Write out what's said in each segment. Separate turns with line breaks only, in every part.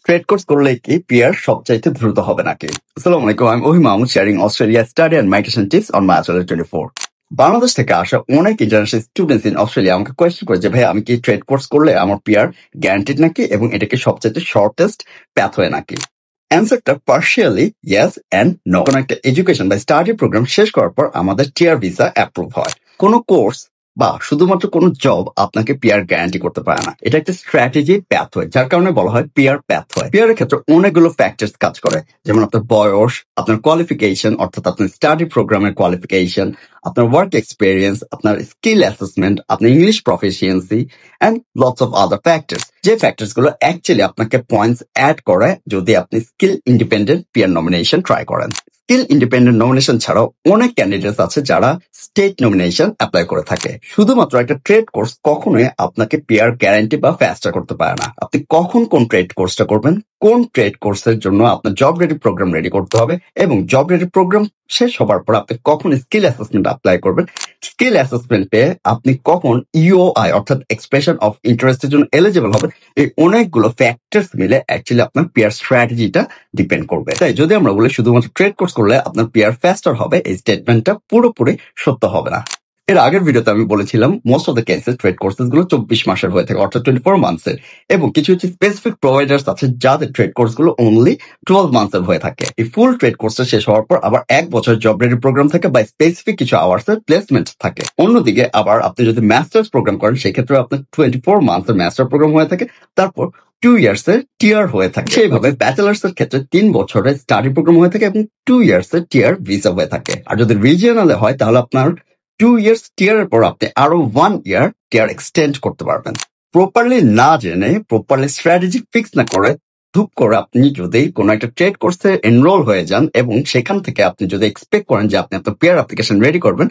Trade course করলে কি peer সবচাইতে দ্রুত হবে নাকি? আসসালামু আলাইকুম, আমি Ohi Mahmud sharing Australia study and migration tips on my আসলে 24। বাংলাদেশ থেকে আসা অনেক ইন্টারন্যাশনাল স্টুডেন্টস ইন অস্ট্রেলিয়া আমাকে কোয়েশ্চেন করে যে ভাই আমি কি ট্রেড কোর্স করলে আমার পিয়ার গ্যারান্টিড নাকি এবং এটা কি সবচাইতে শর্টেস্ট প্যাথওয়ে নাকি? অ্যান্সারটা পার্শিয়ালি ইয়েস এন্ড নো। কোনো একটা এডুকেশন বা স্টাডি প্রোগ্রাম শেষ করার পর আমাদের টিআর ভিসা অ্যাপ্রুভ হয়। কোনো কোর্স বা শুধুমাত্র কোনো জব আপনাকে পিআর গ্যারান্টি করতে পারে না। এটা একটা স্ট্র্যাটেজি প্যাথওয়ে, যার কারণে বলা হয় পিআর প্যাথওয়ে। পিআর ক্ষেত্রে অনেকগুলো ফ্যাক্টরস কাজ করে, যেমন আপনার বয়স, আপনার কোয়ালিফিকেশন অর্থাৎ আপনার স্টাডি প্রোগ্রামের কোয়ালিফিকেশন, আপনার ওয়ার্ক এক্সপিরিয়েন্স, আপনার স্কিল অ্যাসেসমেন্ট, আপনার English proficiency and lots of other factors. যে ফ্যাক্টরস গুলো অ্যাকচুয়ালি আপনাকে পয়েন্টস অ্যাড করে যদি আপনি skill independent PR nomination try করেন। স্কিল ইন্ডিপেন্ডেন্ট নমিনেশন ছাড়াও অনেক ক্যান্ডিডেটস আছে যারা স্টেট নমিনেশন অ্যাপ্লাই করে থাকে। শুধুমাত্র একটা ট্রেড কোর্স কখনোই আপনাকে পিআর গ্যারান্টি বা ফাস্টার করতে পারে না। আপনি কখন কোন ট্রেড কোর্সটা করবেন, কোন ট্রেড কোর্সের জন্য আপনার জব রেডি প্রোগ্রাম রেডি করতে হবে এবং জব রেডি প্রোগ্রাম শেষ হবার পর আপনি কখন স্কিল অ্যাসেসমেন্ট অ্যাপ্লাই করবেন, স্কিল অ্যাসেসমেন্টে আপনি কখন ইওআই অর্থাৎ এক্সপ্রেশন অফ ইন্টারেস্টের জন্য এলিজিবল হবেন, এই অনেকগুলো ফ্যাক্টরস মিলে অ্যাকচুয়ালি আপনার পিআর স্ট্র্যাটেজিটা ডিপেন্ড করবে। তাই যদি আমরা বলি শুধুমাত্র ট্রেড কোর্স করলে আপনার পিআর ফাস্টার হবে, এই স্টেটমেন্টটা পুরোপুরি সত্য হবে না। এর আগের ভিডিওতে আমি বলেছিলাম most of the cases trade courses গুলো 24 মাসের হয়ে থাকে, অর্থাৎ 24 মান্থসের, এবং কিছু কিছু স্পেসিফিক প্রোভাইডার্স আছে যাদের ট্রেড কোর্স গুলো অনলি 12 মান্থসের হয়ে থাকে। এই ফুল ট্রেড কোর্সটা শেষ হওয়ার পর আবার 1 বছর জব রেডি প্রোগ্রাম থাকে বা স্পেসিফিক কিছু আওয়ার্স এর প্লেসমেন্ট থাকে। অন্যদিকে আবার আপনি যদি মাস্টার্স প্রোগ্রাম করেন সেক্ষেত্রে আপনার 24 মান্থসের মাস্টার প্রোগ্রাম হয়ে থাকে, তারপর 2 ইয়ার্স এর টিআর হয়ে থাকে। সেইভাবে ব্যাচেলার্স এর ক্ষেত্রে 3 বছরের স্টাডি প্রোগ্রাম হয়ে থাকে এবং 2 ইয়ার্স এর টিআর ভিসা হয়ে থাকে। আর যদি রিজিয়নালে হয় তাহলে আপনার 2 ইয়ার্স টিআর এর পর আপনি আরো 1 ইয়ার টিআর এক্সটেন্ড করতে পারবেন। প্রপারলি না জেনে, প্রপারলি স্ট্র্যাটেজি ফিক্স না করে ধুপ করে আপনি যদি কোনো একটা ট্রেড কোর্সে এনরোল হয়ে যান এবং সেখান থেকে আপনি যদি এক্সপেক্ট করেন যে আপনি আপনার পিআর অ্যাপ্লিকেশন রেডি করবেন,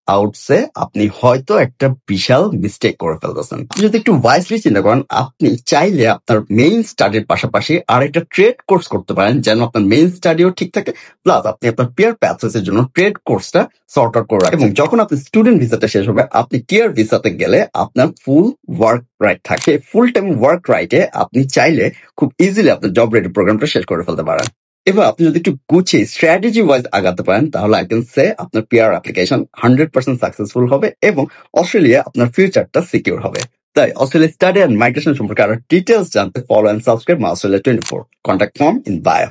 আউটসে আপনি হয়তো একটা বিশাল মিস্টেক করে ফেলতেছেন। যদি একটু ওয়াইজলি চিন্তা করেন, আপনি চাইলে আপনার মেইন স্টাডির পাশাপাশি আর একটা ট্রেড কোর্স করতে পারেন যেন আপনার মেইন স্টাডিও ঠিক থাকে, প্লাস আপনি আপনার পিআর প্যাথওয়ের জন্য ট্রেড কোর্সটা সর্ট আউট করে রাখেন। এবং যখন আপনি স্টুডেন্ট ভিসাটা শেষ হবে, আপনি টিআর ভিসাতে গেলে আপনার ফুল ওয়ার্ক রাইট থাকে। ফুল টাইম ওয়ার্ক রাইটে আপনি চাইলে খুব ইজিলি আপনার জব রেডি প্রোগ্রামটা শেষ করে ফেলতে পারেন। এবার আপনি যদি একটু গুছিয়ে স্ট্র্যাটেজি ওয়াইজ আগাতে পারেন তাহলে আই ক্যান সে আপনার পিআর অ্যাপ্লিকেশন 100% সাকসেসফুল হবে এবং অস্ট্রেলিয়া আপনার ফিউচারটা সিকিউর হবে। তাই অস্ট্রেলিয়া স্টাডি এন্ড মাইগ্রেশন সম্পর্কে আরো ডিটেলস জানতে follow and subscribe my Australia 24। Contact form in bio.